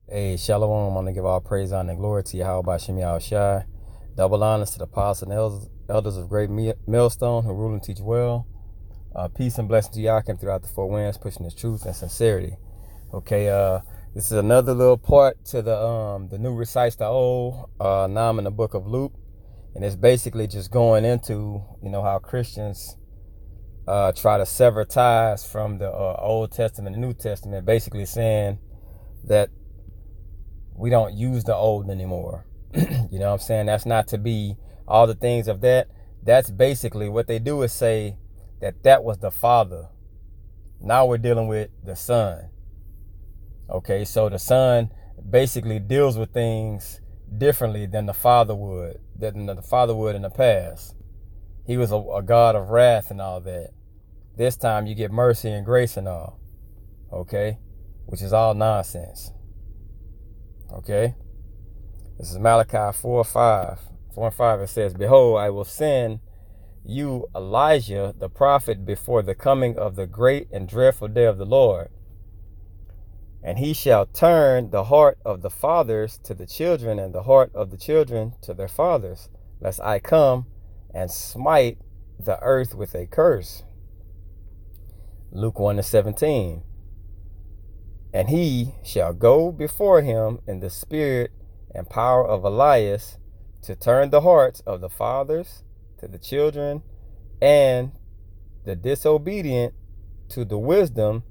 Hey, Shalom. I want to give all praise, honor, and glory to Yahweh Shem Shai. Double honors to the apostles and elders of great millstone who rule and teach well. Peace and blessing to Yakim throughout the four winds, pushing his truth and sincerity. Okay, this is another little part to the new recites the old. Now I'm in the book of Luke, and it's basically just going into how Christians try to sever ties from the Old Testament and New Testament, basically saying that we don't use the old anymore. You know what I'm saying? That's not to be all the things of that. That's basically what they do is say that was the Father. Now we're dealing with the Son. Okay, so the Son basically deals with things differently than the Father would, in the past. He was a God of wrath and all that. This time you get mercy and grace and all. Okay, which is all nonsense. Okay, this is Malachi 4 and 5. It says, "Behold, I will send you Elijah the prophet before the coming of the great and dreadful day of the Lord. And he shall turn the heart of the fathers to the children, and the heart of the children to their fathers, lest I come and smite the earth with a curse." Luke 1:17. "And he shall go before him in the spirit and power of Elias, to turn the hearts of the fathers to the children, and the disobedient to the wisdom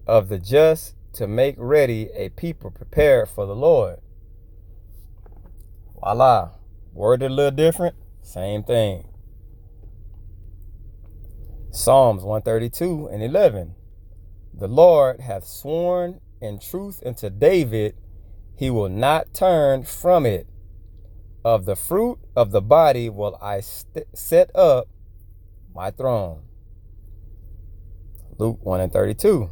of the just, to make ready a people prepared for the Lord." Voila. Worded a little different, same thing. Psalms 132:11. "The Lord hath sworn in truth unto David, he will not turn from it. Of the fruit of the body will I set up my throne." Luke 1:32.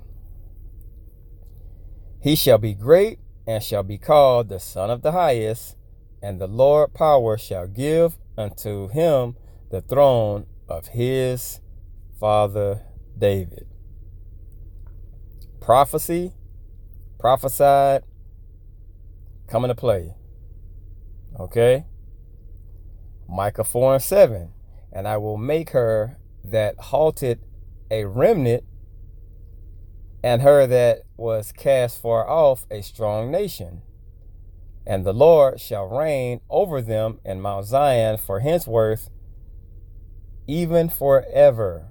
"He shall be great and shall be called the Son of the Highest, and the Lord power shall give unto him the throne of his father David." Prophecy, prophesied, come into play. Okay? Micah 4:7. "And I will make her that halted a remnant, and her that was cast far off a strong nation. And the Lord shall reign over them in Mount Zion for henceforth, even forever."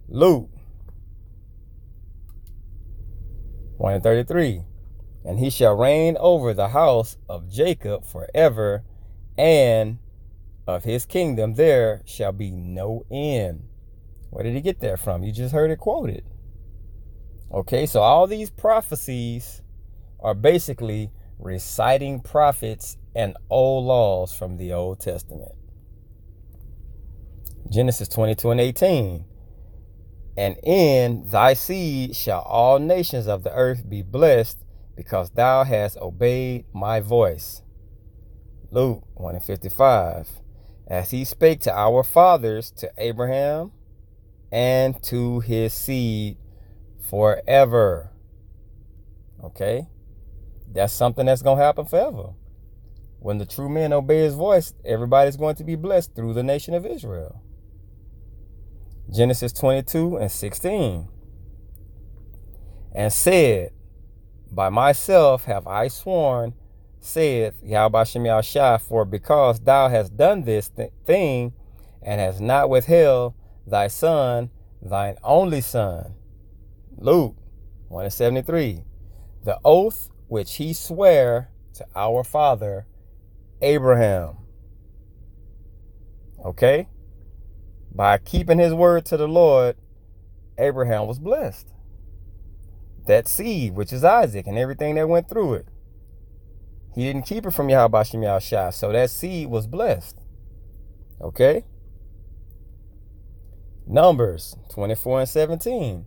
Luke 1:33. "And he shall reign over the house of Jacob forever, and of his kingdom there shall be no end." Where did he get that from? You just heard it quoted. Okay, so all these prophecies are basically reciting prophets and old laws from the Old Testament. Genesis 22:18. "And in thy seed shall all nations of the earth be blessed, because thou hast obeyed my voice." Luke 1:55. "As he spake to our fathers, to Abraham, and to his seed forever." Okay? That's something that's going to happen forever. When the true men obey his voice, everybody's going to be blessed through the nation of Israel. Genesis 22:16. "And said, By myself have I sworn, saith Yahweh Shem Shai, for because thou hast done this thing, and hast not withheld thy son, thine only son." Luke 1:73. "The oath which he sware to our father Abraham." Okay? By keeping his word to the Lord, Abraham was blessed. That seed, which is Isaac, and everything that went through it. He didn't keep it from Yahweh Shem Shai, so that seed was blessed. Okay? Numbers 24:17.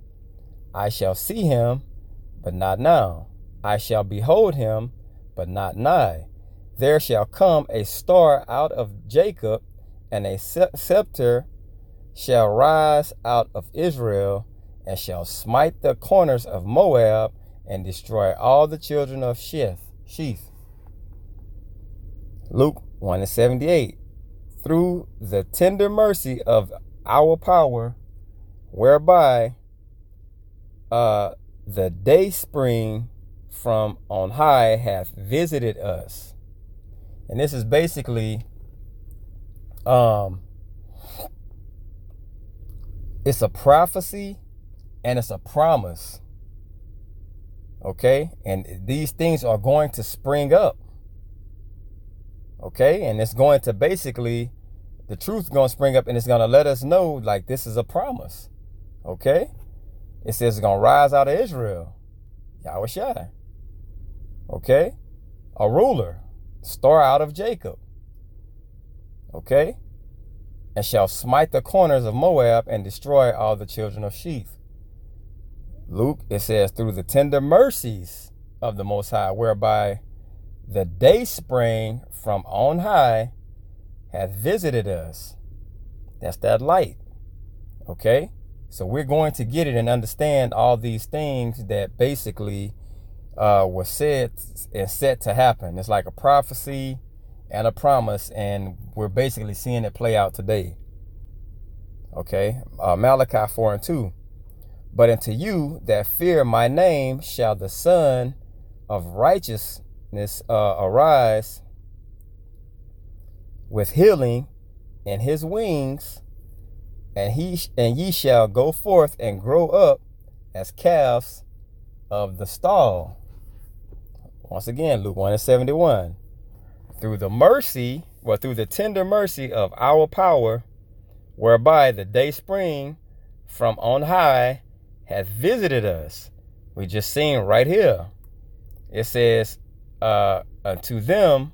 "I shall see him, but not now. I shall behold him, but not nigh. There shall come a star out of Jacob, and a scepter shall rise out of Israel, and shall smite the corners of Moab, and destroy all the children of Sheath. Luke 1:78. Through the tender mercy of our power, whereby the day spring from on high hath visited us. And this is basically it's a prophecy and it's a promise. Okay? And these things are going to spring up. Okay? And it's going to basically, the truth is going to spring up, and it's going to let us know, like, this is a promise. Okay? It says it's going to rise out of Israel. Yahushua. Okay? A ruler. Star out of Jacob. Okay? And shall smite the corners of Moab and destroy all the children of Sheath. Luke, it says, through the tender mercies of the Most High, whereby the day spring from on high hath visited us. That's that light. Okay? So we're going to get it and understand all these things that basically were said and set to happen. It's like a prophecy and a promise, and we're basically seeing it play out today. Okay? Malachi 4:2. But unto you that fear my name shall the Son of Righteousness arise with healing in his wings, and ye shall go forth and grow up as calves of the stall. Once again, Luke 1:71. Through the tender mercy of our power, whereby the day spring from on high hath visited us. We just seen right here. It says, unto them,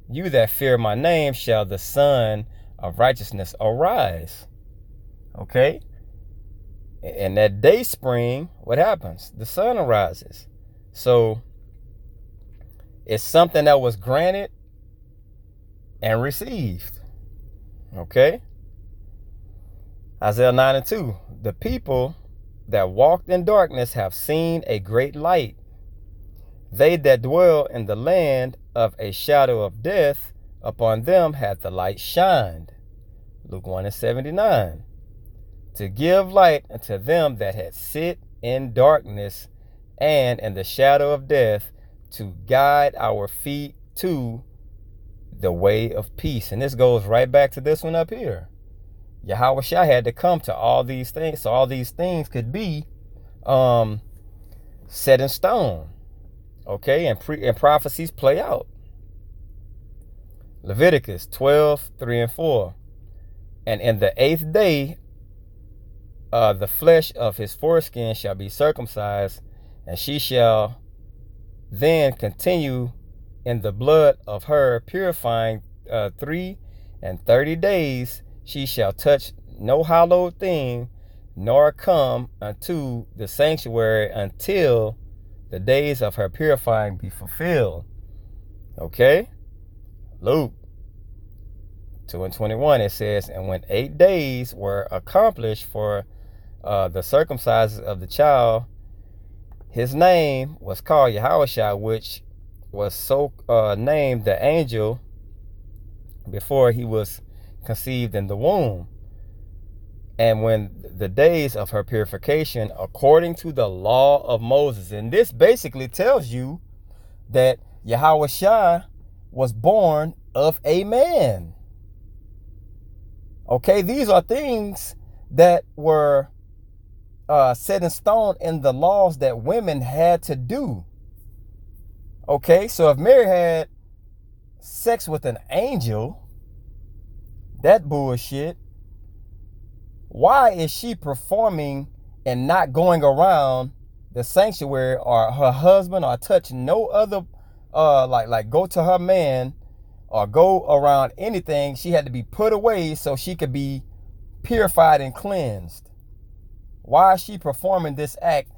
you that fear my name, shall the Son of Righteousness arise. Okay? And that day spring, what happens? The sun arises. So it's something that was granted and received. Okay? Isaiah 9:2. The people that walked in darkness have seen a great light. They that dwell in the land of a shadow of death, upon them hath the light shined. Luke 1:79. To give light unto them that had sit in darkness and in the shadow of death, to guide our feet to the way of peace. And this goes right back to this one up here. Yahushua had to come to all these things, so all these things could be set in stone. Okay, and prophecies play out. Leviticus 12:3-4. And in the 8th day, the flesh of his foreskin shall be circumcised, and she shall then continue in the blood of her, purifying 3 days. She shall touch no hallowed thing, nor come unto the sanctuary until the days of her purifying be fulfilled. Okay? Luke 2:21, it says, and when 8 days were accomplished for the circumcision of the child, his name was called Yahushua, which was so named the angel before he was conceived in the womb. And when the days of her purification, according to the law of Moses, and this basically tells you that Yahushua was born of a man. Okay, these are things that were set in stone in the laws that women had to do. Okay, so if Mary had sex with an angel, that bullshit, why is she performing and not going around the sanctuary or her husband or touch no other, like go to her man or go around anything? She had to be put away so she could be purified and cleansed. Why is she performing this act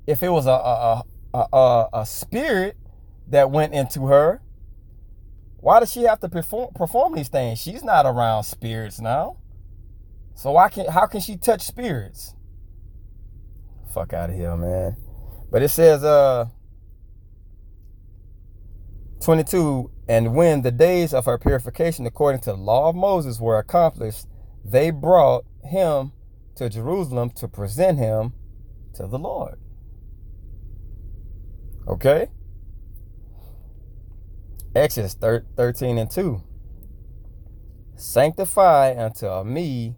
if it was a spirit that went into her? Why does she have to perform these things? She's not around spirits now. So how can she touch spirits? Fuck out of here, man. But it says, 22, and when the days of her purification according to the law of Moses were accomplished, they brought him to Jerusalem to present him to the Lord. Okay? Exodus 13 and 2. Sanctify unto me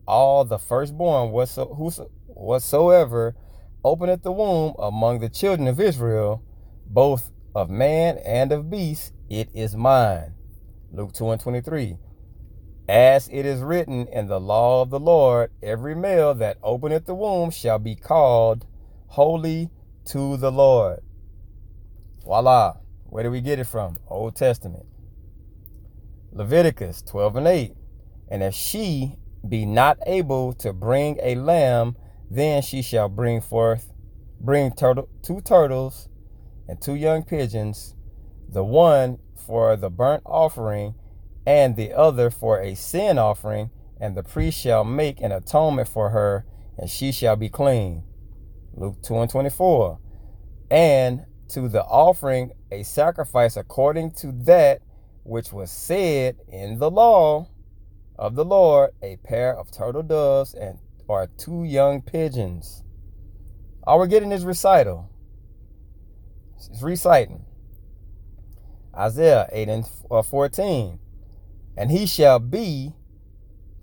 all the firstborn whatsoever openeth the womb among the children of Israel, both of man and of beast, it is mine. Luke 2 and 23. As it is written in the law of the Lord, every male that openeth the womb shall be called holy to the Lord. Voila. Where do we get it from? Old Testament. Leviticus 12 and 8. And if she be not able to bring a lamb, then she shall bring 2 turtles and 2 young pigeons, the one for the burnt offering and the other for a sin offering, and the priest shall make an atonement for her, and she shall be clean. Luke 2 and 24. And to the offering a sacrifice according to that which was said in the law of the Lord, a pair of turtle doves or 2 young pigeons. All we're getting is recital. It's reciting. Isaiah 8 and 14. And he shall be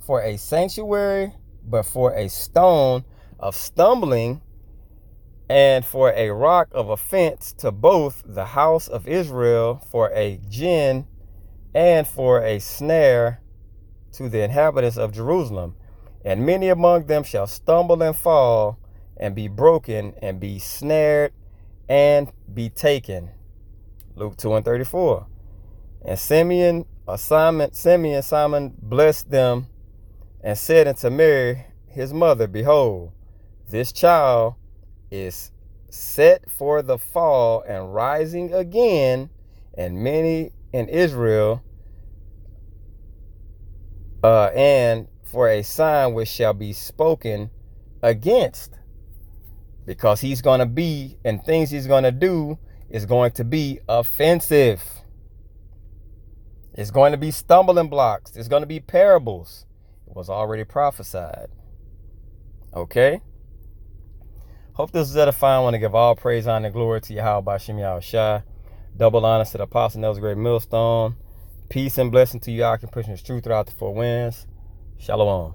for a sanctuary, but for a stone of stumbling, and for a rock of offense to both the house of Israel, for a gin, and for a snare to the inhabitants of Jerusalem. And many among them shall stumble and fall, and be broken, and be snared, and be taken. Luke 2 and 34. And Simon blessed them, and said unto Mary his mother, Behold, this child is set for the fall and rising again, and many in Israel, and for a sign which shall be spoken against, because he's going to be, and things he's going to do is going to be offensive. It's going to be stumbling blocks. It's going to be parables. It was already prophesied. Okay? Hope this is edifying. I want to give all praise, honor, and glory to Yahweh Shem Yahushua. Double honors to the Apostle Nel's Great Millstone. Peace and blessing to you. I can push this truth throughout the 4 winds. Shalom.